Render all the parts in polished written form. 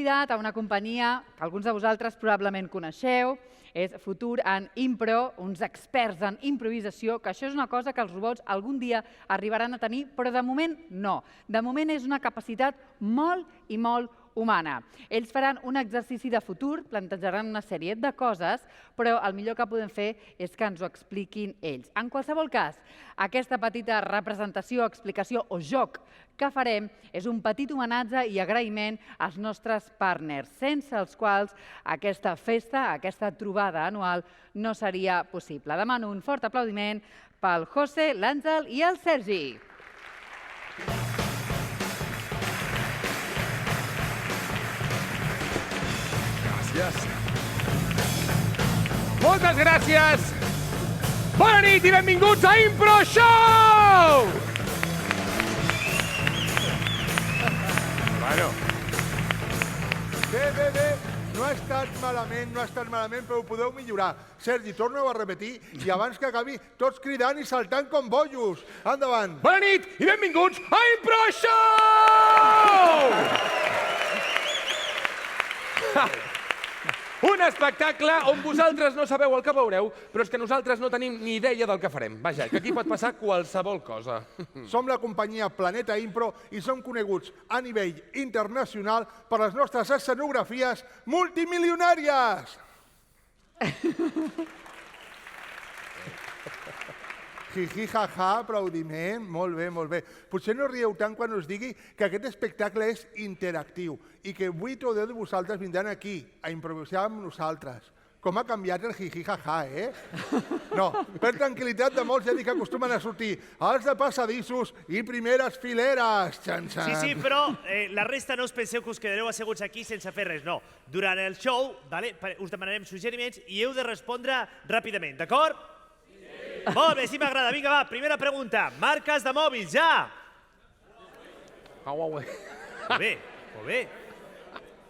convidat a una companyia que alguns de vosaltres probablement coneixeu, és Futur en Impro, uns experts en improvisació, que això és una cosa que els robots algun dia arribaran a tenir, però de moment no. De moment és una capacitat molt i molt humana. Ells faran un exercici de futur, plantejaran una sèrie de coses, però el millor que podem fer és que ens ho expliquin ells. En qualsevol cas, aquesta petita representació, explicació o joc que farem és un petit homenatge i agraïment als nostres partners, sense els quals aquesta festa, aquesta trobada anual, no seria possible. Demano un fort aplaudiment pel José, l'Àngel i el Sergi. Gràcies. Moltes gràcies! Bona nit i benvinguts a Impro Show! Bueno. Bé. No ha estat malament, però ho podeu millorar. Sergi, torna-ho a repetir i abans que acabi tots cridant i saltant com bojos. Endavant! Bona nit i benvinguts a Impro Show! Un espectacle on vosaltres no sabeu el que veureu, però és que nosaltres no tenim ni idea del que farem. Vaja, que aquí pot passar qualsevol cosa. Som la companyia Planeta Impro i som coneguts a nivell internacional per les nostres escenografies multimilionàries! Jiji, jaja, aplaudiment, molt bé. Potser no rieu tant quan us digui que aquest espectacle és interactiu i que 8 o 10 de vosaltres vindran aquí a improvisar amb nosaltres. Com ha canviat el jiji, jaja, No, per tranquil·litat de molts ja dic que acostumen a sortir els de passadissos i primeres fileres. Sí, però la resta no us penseu que us quedareu asseguts aquí sense fer res, no. Durant el show us demanarem suggeriments i heu de respondre ràpidament, d'acord? Molt bé, sí m'agrada. Vinga, va, primera pregunta. Marques de mòbils, ja! Molt bé.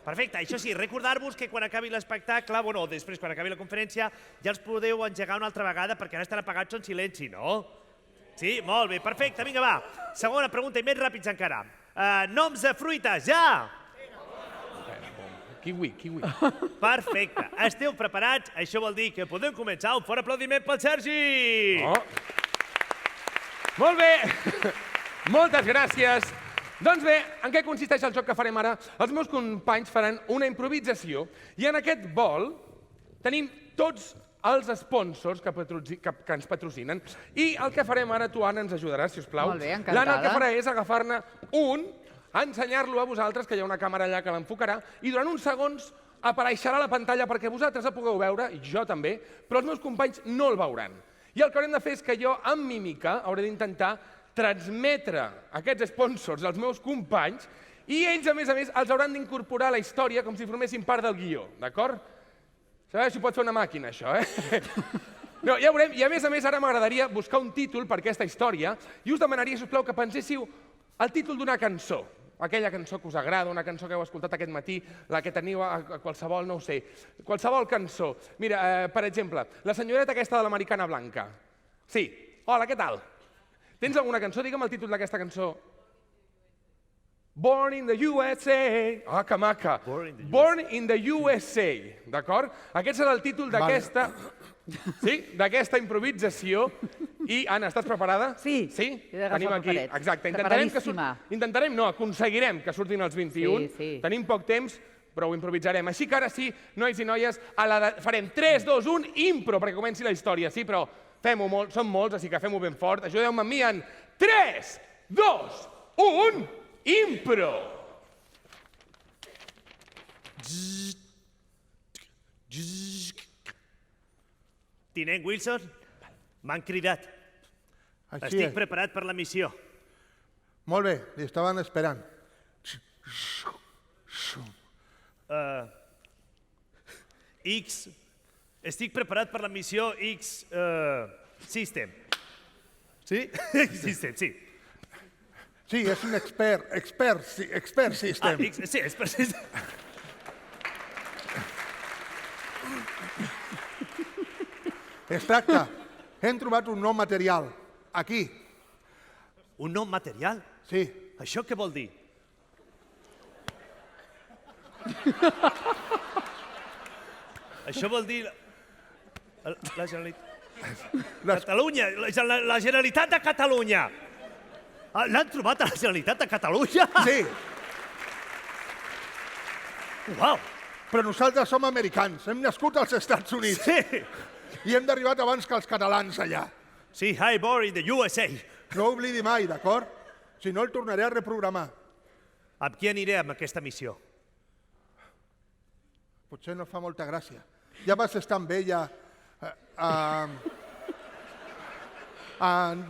Perfecte, això sí, recordar-vos que quan acabi l'espectacle, bueno, després, quan acabi la conferència, ja els podeu engegar una altra vegada perquè ara estan apagats en silenci, no? Sí, molt bé, perfecte, vinga, va. Segona pregunta i més ràpids encara. Noms de fruites, ja! Kiwi. Perfecte. Esteu preparats? Això vol dir que podem començar. Un fort aplaudiment pel Sergi! Molt bé. Moltes gràcies. Doncs bé, en què consisteix el joc que farem ara? Els meus companys faran una improvisació i en aquest bol tenim tots els sponsors que ens patrocinen. I el que farem ara, tu, Anna, ens ajudaràs, si us plau. Molt bé, encantada. L'Anna el que farà és agafar-ne un, ensenyar-lo a vosaltres, que hi ha una càmera allà que l'enfocarà, i durant uns segons apareixerà a la pantalla perquè vosaltres el pugueu veure, i jo també, però els meus companys no el veuran. I el que haurem de fer és que jo, amb mímica, hauré d'intentar transmetre aquests sponsors als meus companys i ells, a més, els hauran d'incorporar a la història com si formessin part del guió, d'acord? Sabeu si pot fer una màquina, això, No, ja veurem, i a més, ara m'agradaria buscar un títol per aquesta història i us demanaria, sisplau, que penséssiu el títol d'una cançó. Aquella cançó que us agrada, una cançó que heu escoltat aquest matí, la que teniu a qualsevol, no ho sé, qualsevol cançó. Mira, per exemple, la senyoreta aquesta de l'Americana Blanca. Sí. Hola, què tal? Tens alguna cançó? Digue'm el títol d'aquesta cançó. Born in the USA. Ah, que maca. Born in the USA. D'acord? Aquest serà el títol d'aquesta... Sí, d'aquesta improvisació. I, Anna, estàs preparada? Sí. Sí? Tenim aquí, exacte. Intentarem, no, aconseguirem que surtin els 21. Sí. Tenim poc temps, però ho improvisarem. Així que ara sí, nois i noies, farem 3, 2, 1, impro, perquè comenci la història. Sí, però fem-ho molt, som molts, així que fem-ho ben fort. Ajudeu-me amb mi en 3, 2, 1, impro! Tinent Wilson, m'han cridat. Estic preparat per la missió. Molt bé, li estaven esperant. Estic preparat per la missió X System. Sí? System, sí. Sí, és un expert system. Sí, expert system. Es tracta, hem trobat un nou material, aquí. Un nou material? Sí. Això què vol dir? Això vol dir... La Generalitat... Catalunya, la Generalitat de Catalunya. L'han trobat a la Generalitat de Catalunya? Sí, Uau! però nosaltres som americans, hem nascut als Estats Units Sí! i hem d'arribar abans que els catalans allà. Sí, hi, born in the USA. No ho oblidi mai, d'acord? Si no, el tornaré a reprogramar. Amb qui aniré amb aquesta missió? Potser no fa molta gràcia. Ja vas estar amb ella...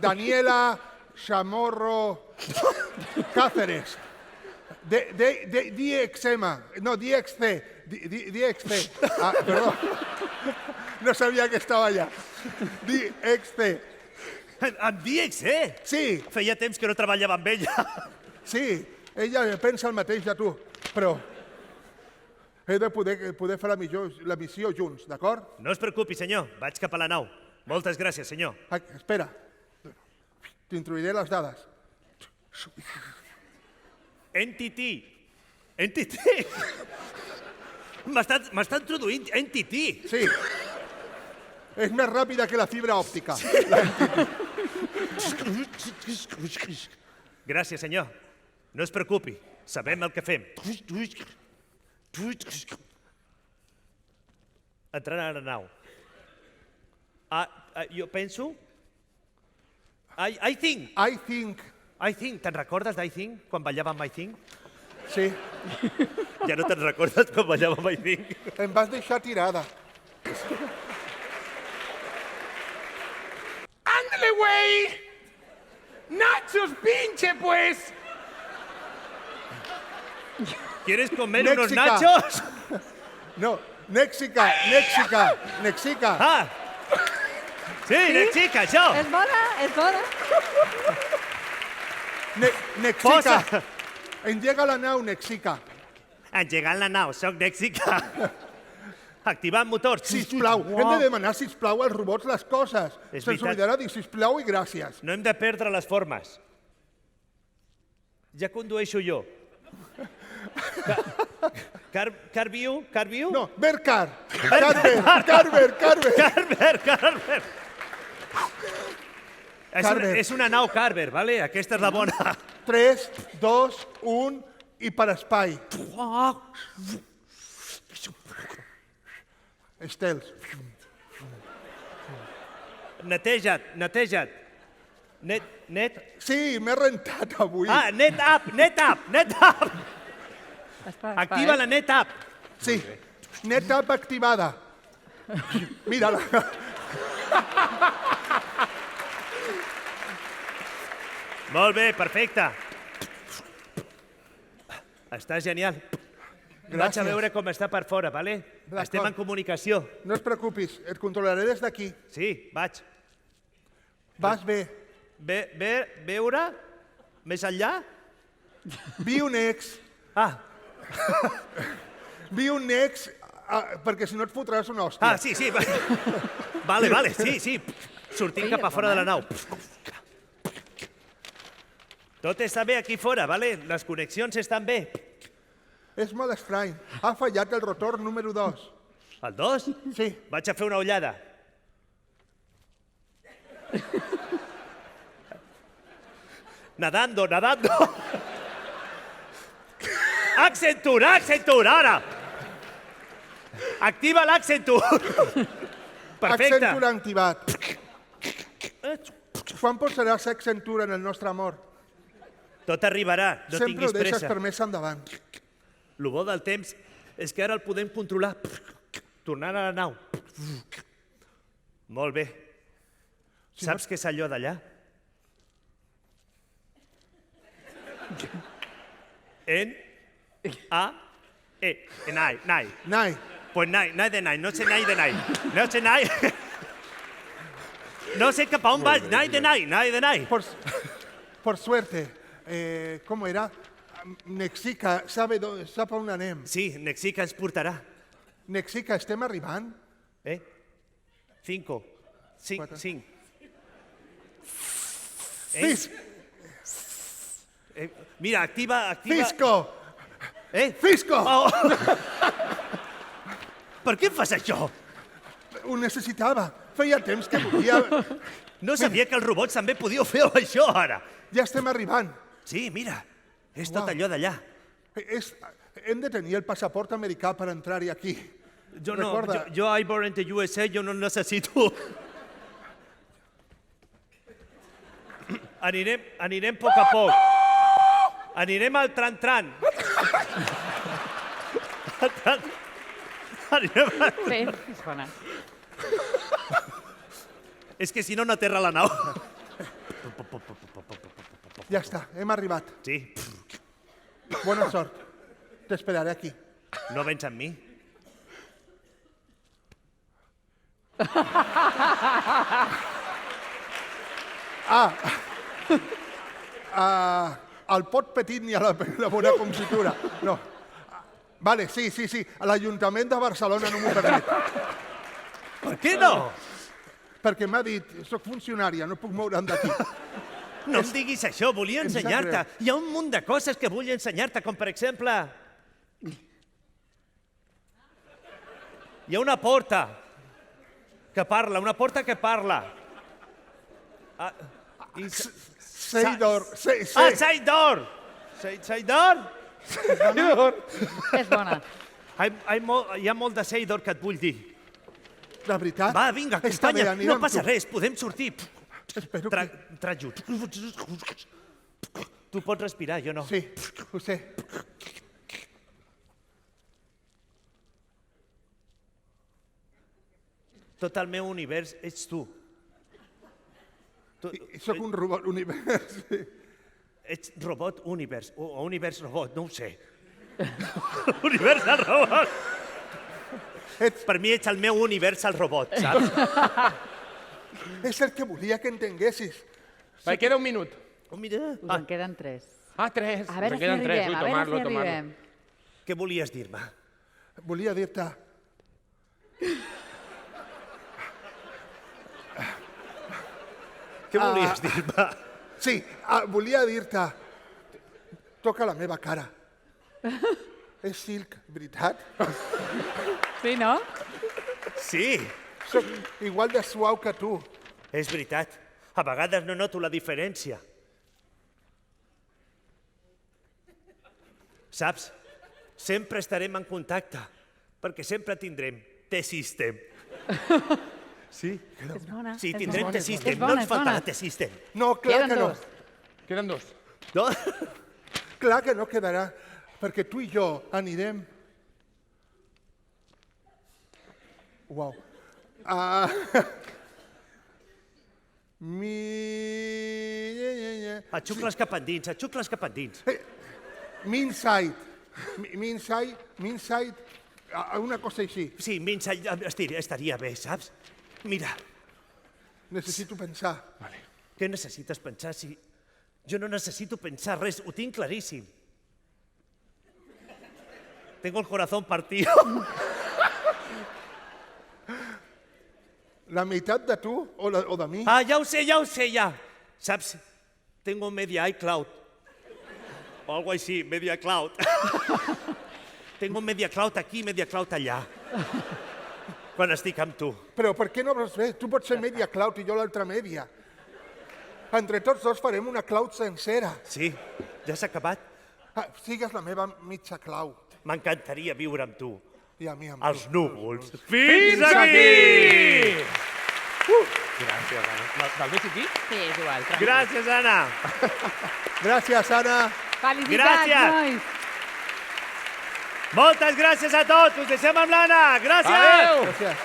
Daniela Chamorro Cáceres. DXM. No, DXC. DXC. Perdó. No sabia que estava allà. DXC. Amb DXC? Sí, Feia temps que no treballava amb ella. sí, ella pensa el mateix de tu, però he de poder fer la missió junts, d'acord? No es preocupi, senyor. Vaig cap a la nau. Moltes gràcies, senyor. Espera, t'introduiré les dades. Entity. M'està introduint Entity. Sí, és més ràpida que la fibra òptica. Gràcies, senyor. No es preocupi. Sabem el que fem. Entrant a la nau. Jo penso... I think. I think, Te'n recordes d'I think? Quan ballàvem I think? sí, Ja no te'n recordes quan ballàvem I think? em vas deixar tirada. ¡Ándale, güey! ¡Nachos, pinche, pues! ¿Quieres comer unos Mexica. nachos? No, Nexica. Ah! Sí, Nexica, això! És bona, és bona. Nexica. Posa. Engega la nau, Nexica. Engegant la nau, soc Nexica. Activant motors. Sisplau, hem de demanar, sisplau, als robots les coses. És Se'ns veritat. oblidarà dir sisplau i gràcies. No hem de perdre les formes. Ja condueixo jo. Carviu? No, Bercar. Carver. Carver! Carver. És una nau Carver, vale? Aquesta és la bona. 3, 2, 1 i per espai. Estels. Neteja't. Net... Sí, m'he rentat avui. Net up! Activa la net up. Sí, NetApp activada. Mira-la. Molt bé, perfecte. Està genial. Vaig a Gràcies. veure com està per fora, vale? D'acord. Estem en comunicació. No es preocupis, et controlaré des d'aquí. Sí, vaig. Vas bé. Veure? Més enllà? Bionex. Bionex, perquè si no et fotràs una hòstia. Sí. Vale, sí. Sortim cap a fora de la nau. Tot està bé aquí fora, vale? Les connexions estan bé. És molt estrany. Ha fallat el rotor número 2. El 2? Sí. Vaig a fer una ullada. Nadando. Accenture, ara! Activa l'Accenture. Perfecte. Accenture activat. Quan posaràs Accenture en el nostre amor? Tot arribarà, no Sempre tinguis ho deixes pressa. per més endavant. El bo del temps és que ara el podem controlar. Tornant a la nau. Molt bé. Saps què és allò d'allà? N-A-E. Nai. Nai, Pues nai de nai. No sé nai de nai. No sé nai. No sé cap a on vas. Nai de nai. por suerte. ¿Cómo era? Nexica, sap on anem. Sí, Nexica ens portarà. Nexica, estem arribant? 5. Fis, Mira, activa... Fisco! Fisco! Oh. Per què em fas això? Ho necessitava. Feia temps que volia... No sabia que els robots també podíeu fer això, ara. Ja estem arribant. Sí, mira, és tot Uau. allò d'allà. Hem de tenir el passaport americà per entrar-hi aquí. Jo no, Recorda. jo I born in the USA, jo no necessito. Anirem a poc a poc. Anirem al tran-tran. Sí, és bona. És que si no, no aterra la nau. Ja està, hem arribat. Sí, Bona sort. T'esperaré aquí. no vens amb mi? Al pot petit ni a la bona confitura. No. Vale, sí. A l'Ajuntament de Barcelona no m'ho permet. Per què no? Perquè m'ha dit, soc funcionària, no puc moure'm d'aquí. No em diguis això, volia em sap ensenyar-te. greu. Hi ha un munt de coses que vull ensenyar-te, com per exemple... Hi ha una porta que parla, una porta que parla. Seidor, Ah, Saidor! Saidor? És bona. Hi ha molt de Saidor que et vull dir. De veritat? Va, vinga, Està bé, acompanya. anirem No passa amb tu. res, podem sortir. Espero que... Trajo. Tu pots respirar, jo no. Sí, ho sé. Tot el meu univers ets tu. Soc un robot univers. Ets robot univers, o univers robot, no ho sé. Univers al robot. Per mi ets el meu univers al robot, saps? És el que volia que entenguessis. Va, queda un minut. Oh, mira. Us en queden 3. 3. A veure En si queden tres. arribem, Ui, a veure tomar-lo, si tomar-lo. arribem. Què volies dir-me? Volia dir-te... Què volies dir-me? Sí, volia dir-te... Toca la meva cara. És Silk, veritat? Sí, no? Sí, Soc igual de suau que tu. és veritat. A vegades no noto la diferència. Saps? Sempre estarem en contacte, perquè sempre tindrem T-System. Sí? És bona. Sí, és tindrem bona. T-System. És No bona, ens és bona. faltarà T-System. No, clar Queden que no. dos. Queden 2. No? Clar que no quedarà, perquè tu i jo anirem... Uau. Aixucles cap endins, aixucles cap endins. Minside. Minside, una cosa així. Sí, estaria bé, saps? Mira, Necessito pensar. què necessites pensar si... Jo no necessito pensar res, ho tinc claríssim. Tengo el corazón partido. La meitat de tu o de mi? Ah, ja ho sé, ja. Saps? Tengo media iCloud. O algo així, media cloud. Tengo media cloud aquí, media cloud allà. Quan estic amb tu. Però per què no vols fer? Tu pots ser media cloud i jo l'altra media. Entre tots dos farem una cloud sencera. Sí, ja s'ha acabat. Sigues la meva mitja cloud. M'encantaria viure amb tu. I a mi amb Els tu. núvols. Fins aquí! Gràcies, Anna. Del BCT? Sí, és igual. tranquil. Gràcies, Anna. Gràcies, Anna. Felicitats, Gràcies. nois. Moltes gràcies a tots. Us deixem amb l'Anna. Gràcies. Adéu! Gràcies.